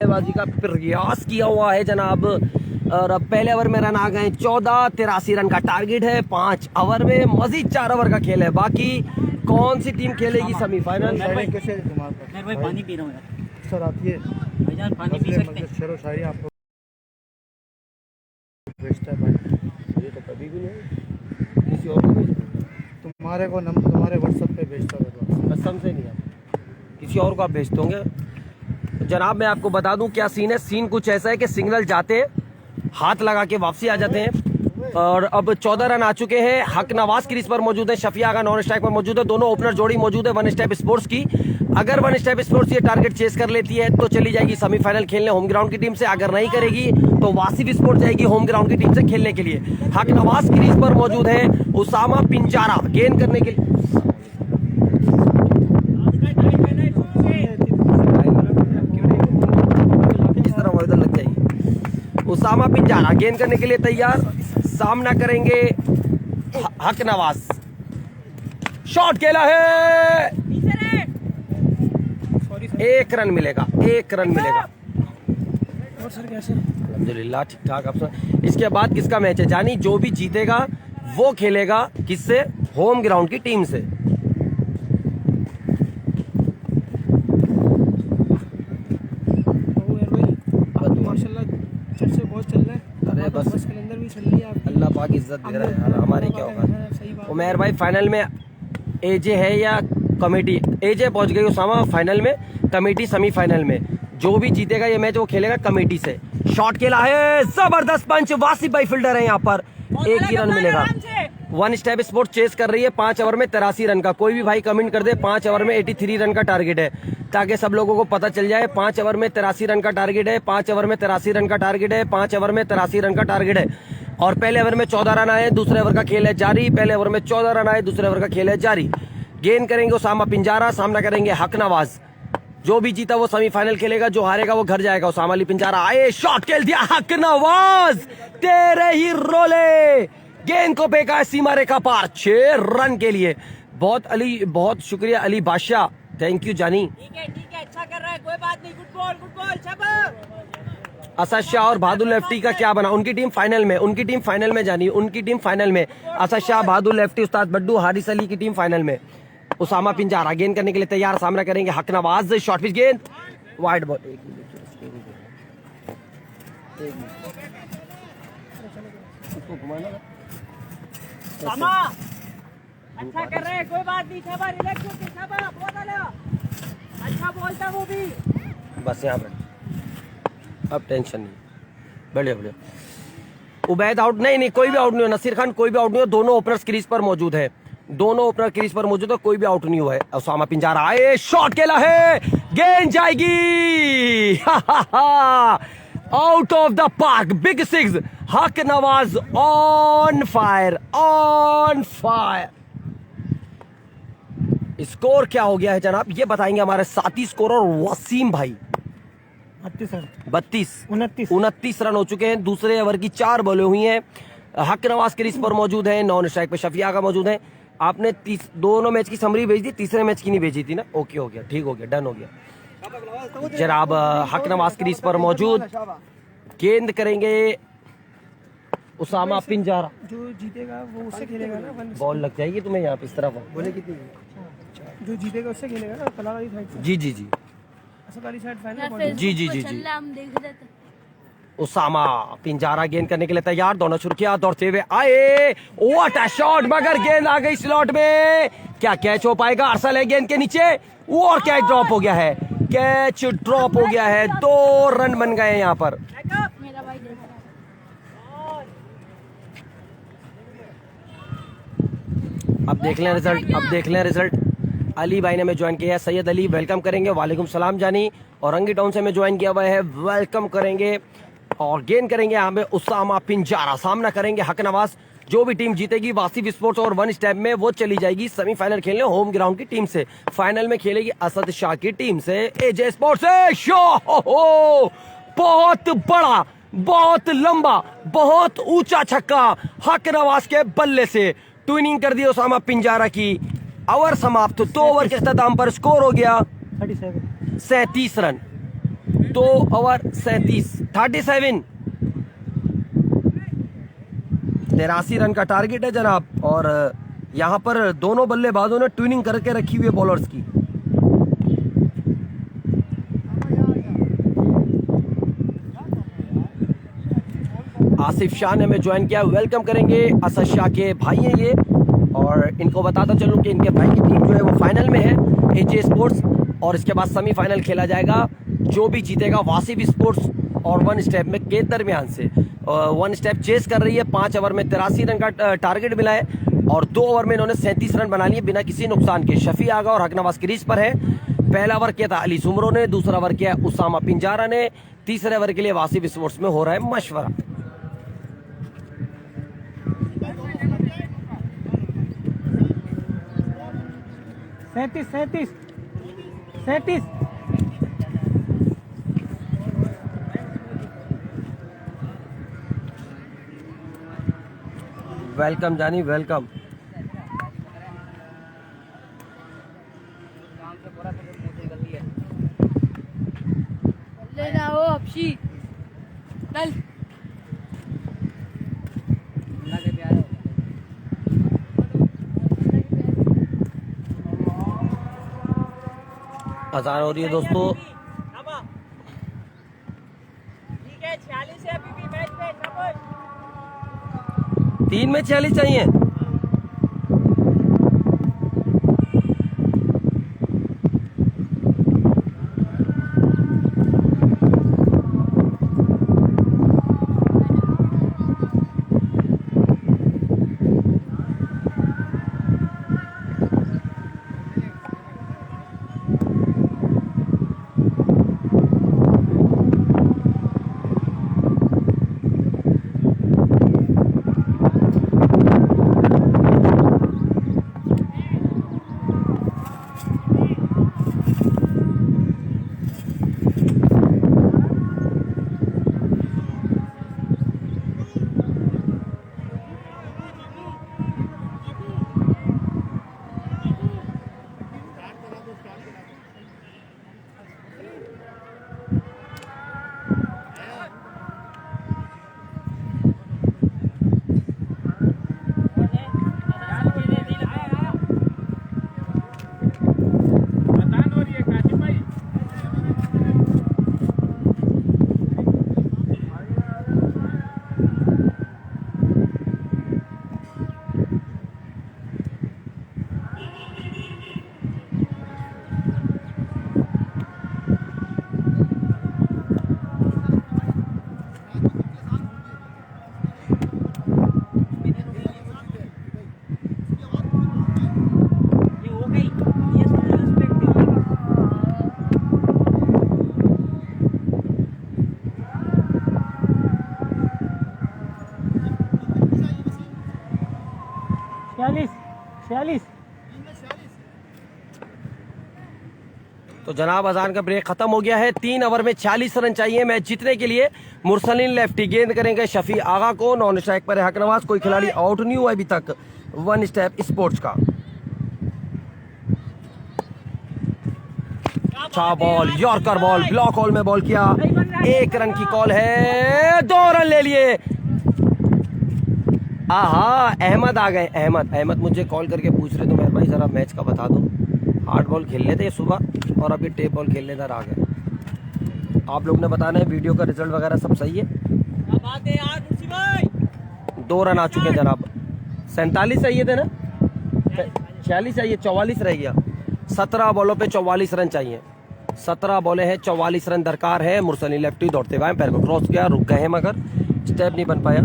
बाजी का प्रयास किया हुआ है जनाब। और अब पहले ओवर में रन आ गए 14, 83 रन का टारगेट है। 5 ओवर में मजीद 4 ओवर का खेल है बाकी। कौन सी टीम खेलेगी सेमीफाइनल? पानी पी रहा हूँ सर। आती है भाईजान, पानी पी सकते हैं? शेरो शायरी आपको भेजता है भाई। ये तो कभी भी नहीं किसी और को भेजता। तुम्हारे को नंबर तुम्हारे व्हाट्सएप पे भेजता रहता। कसम से नहीं आता, किसी और को आप भेजते होंगे जनाब। मैं आपको बता दूं क्या सीन है। सीन कुछ ऐसा है कि सिग्नल जाते हाथ लगा के वापसी आ जाते हैं। और अब 14 रन आ चुके हैं। हक नवाज क्रीज पर मौजूद है, शफिया आगा नॉन स्ट्राइक पर मौजूद है। दोनों ओपनर जोड़ी मौजूद है वन स्टेप स्पोर्ट्स की। अगर वन स्टेप स्पोर्ट्स ये टारगेट चेस कर लेती है तो चली जाएगी सेमीफाइनल खेलने होम ग्राउंड की टीम से। अगर नहीं करेगी तो वासिफ स्पोर्ट्स जाएगी होम ग्राउंड की टीम से खेलने के लिए। हक नवाज क्रीज पर मौजूद है, उसामा पिंजारा गेंद करने के लिए। उसामा पिंजारा गेंद करने के लिए तैयार। सामना करेंगे हक नवाज। शॉट खेला है, 1 रन मिलेगा, 1 रन मिलेगा। अल्हम्दुलिल्लाह ठीक ठाक। अब इसके बाद किसका मैच है जानी? जो भी जीतेगा वो खेलेगा किससे? होम ग्राउंड की टीम से। अरे बस अल्लाह पाक इज्जत दे रहा है, हमारे क्या होगा। उमर भाई फाइनल में एजे है या कमेटी? एजे पहुंच गई उसामा फाइनल में, कमेटी सेमीफाइनल में। जो भी जीतेगा ये मैच वो खेलेगा कमेटी से। शॉट खेला है, जबरदस्त पंच। वासिफ भाई फील्डर है यहाँ पर, 1 ही रन मिलेगा। वन स्टेप स्पोर्ट चेस कर रही है 5 ओवर में 83 रन का। कोई भी भाई कमेंट कर दे 5 ओवर में 83 रन का टारगेट है, ताकि सब लोगों को पता चल जाए। 5 ओवर में 83 रन का टारगेट है, 5 ओवर में 83 रन का टारगेट है, 5 ओवर में 83 रन का टारगेट है। और पहले ओवर में 14 रन आए, दूसरे ओवर का खेल है जारी। पहले ओवर में 14 रन आए, दूसरे ओवर का खेल है जारी। गेंद करेंगे उसामा पिंजारा, सामना करेंगे हक नवाज। जो भी जीता वो सेमीफाइनल खेलेगा, जो हारेगा वो घर जाएगा। उसामा अली पिंजारा आए, शॉट खेल दिया हक नवाज, तेरे ही रोले। गेंद को फेंका है सीमा रेखा पार, 6 रन के लिए। बहुत शुक्रिया अली बादशाह, थैंक यू जानी। ठीक है, अच्छा कर रहा है, कोई बात नहीं। गुड बॉल शाबाश। असद शाह और बहादुर लेफ्टी का क्या बना? उनकी टीम फाइनल में, उनकी टीम फाइनल में जानी, उनकी टीम फाइनल में। असद शाह, बहादुर लेफ्टी, उस्ताद बड्डू, हारिस अली की टीम फाइनल में। उसामा पिंजारा गेंद करने के लिए तैयार, सामना करेंगे हक नवाज। शॉर्ट पिच गेंद, वाइड बॉल। अच्छा कर रहे हैं, कोई बात नहीं। शाबाश, रिलैक्स होके शाबाश, बहुत आला। अच्छा बोलता वो भी। बस यहाँ पर अब टेंशन नहीं, बढ़िया बढ़िया। उबैद आउट नहीं, कोई भी आउट नहीं हो। नसीर खान कोई भी आउट नहीं हो। दोनों ओपनर्स क्रीज पर मौजूद है, दोनों ओपनर क्रीज पर मौजूद है, कोई भी आउट नहीं हुआ है। उसामा पिंजारा आए, शॉट खेला है, गेंद जाएगी out of the park. Big 6। हक Nawaz on fire, on fire. Score क्या हो गया है जनाब, ये बताएंगे हमारे साथी स्कोरर वसीम भाई। 29 रन हो चुके हैं। दूसरे ओवर की 4 बॉलें हुई हैं। हक नवाज क्रीज पर मौजूद है, नॉन स्ट्राइक पे शफिया का मौजूद है। आपने दोनों मैच की समरी भेज दी, तीसरे मैच की नहीं भेजी थी ना? ओके हो गया, ठीक हो गया, डन हो गया जनाब। हक नवाज क्रीज पर मौजूद, गेंद करेंगे उसामा पिंजारा। जो जीतेगा वो उससे खेलेगा ना। बॉल लग जाएगी तुम्हें यहाँ पे इस तरफ। बोले कितनी? जो जीतेगा उससे खेलेगा ना, कला वाली साइड से। जी जी जी, असद वाली साइड फाइनल। जी जी जी जी। हम देख रहे थे। उसामा पिंजारा गेंद करने के लिए तैयार, दोनों शुरू किया, दौड़ते हुए आए, व्हाट अ शॉट। मगर गेंद आ गई स्लॉट में, क्या कैच हो पाएगा? अरसल है गेंद के नीचे, वो और कैच ड्रॉप हो गया है, कैच ड्रॉप हो गया है। 2 रन बन गए यहाँ पर। मेरा भाई देख रहा है। अब देख लें रिजल्ट। अली भाई ने हमें ज्वाइन किया है, सैयद अली वेलकम करेंगे। वालेकुम सलाम जानी। और रंगी टाउन से हमें ज्वाइन किया हुआ है, वेलकम करेंगे। और गेंद करेंगे यहाँ पे उसामा पिंजारा, सामना करेंगे हक नवाज। जो भी टीम जीतेगी वासिफ स्पोर्ट्स और वन स्टेप में, वो चली जाएगी सेमीफाइनल खेलने होम ग्राउंड की टीम से। फाइनल में खेलेगी असद शाह की टीम से, एजे स्पोर्ट्स से। शो बहुत बड़ा, बहुत लंबा, बहुत ऊंचा छक्का हक नवाज के बल्ले से। ट्विनिंग कर दी उसामा पिंजारा की। ओवर समाप्त, 2 ओवर के इख्तिताम पर स्कोर हो गया 37 रन। 2 ओवर 37 83 रन का टारगेट है जनाब। और यहाँ पर दोनों बल्लेबाजों ने ट्यूनिंग करके रखी हुई है बॉलर्स की। आसिफ शाह ने हमें ज्वाइन किया, वेलकम करेंगे। असद शाह के भाई हैं ये, और इनको बताता चलूं कि इनके भाई की टीम जो है वो फाइनल में है एजे स्पोर्ट्स, और इसके बाद सेमीफाइनल खेला जाएगा। जो भी जीतेगा वासिफ स्पोर्ट्स और वन स्टेप में के दरमियान से। वन स्टेप चेस कर रही है, 5 ओवर में 83 रन का टारगेट मिला है, और 2 ओवर में इन्होंने 37 रन बना लिए बिना किसी नुकसान के। शफी आगा और हकनवाज क्रीज पर है। पहला ओवर किया था अली सुमरो ने, दूसरा ओवर किया उसामा पिंजारा ने, तीसरे ओवर के लिए वासिफ स्पोर्ट्स में हो रहा है मशवरा। सैंतीस वेलकम जानी, वेलकम। ले जाओ अपशी चल। अजान हो रही है दोस्तों। ठीक है, 46 है अभी भी मैच में। शाबाश। 3 में 46 चाहिए। तो जनाब अजान का ब्रेक खत्म हो गया है। 3 ओवर में 46 रन चाहिए मैच जीतने के लिए। मुरसलिन लेफ्टी गेंद करेंगे शफी आगा को, नॉन स्ट्राइक पर है हकनवाज। कोई खिलाड़ी आउट नहीं हुआ अभी तक वन स्टेप स्पोर्ट्स का। अच्छा ball, yorker ball, block hall में बॉल किया। 1 रन की कॉल है, 2 रन ले लिए। आहा, अहमद आ गए। अहमद मुझे कॉल करके पूछ रहे थे मेरे भाई जरा मैच का बता दो। हार्ड बॉल खेलने थे सुबह और अभी टेप बॉल खेलने इधर आ गए। आप लोग ने बताना है वीडियो का रिजल्ट वगैरह सब सही है। क्या बात है यार मुर्शी भाई। 2 रन आ चुके हैं जनाब। 47 चाहिए थे ना, 46 चाहिए, 44 रह गया। 17 बॉलों पे 44 रन चाहिए। 17 बॉलें हैं, 44 रन दरकार है। मुरसली लेफ्टी दौड़ते हुए पैर को क्रॉस किया, रुक गए हैं मगर स्टेप नहीं बन पाया।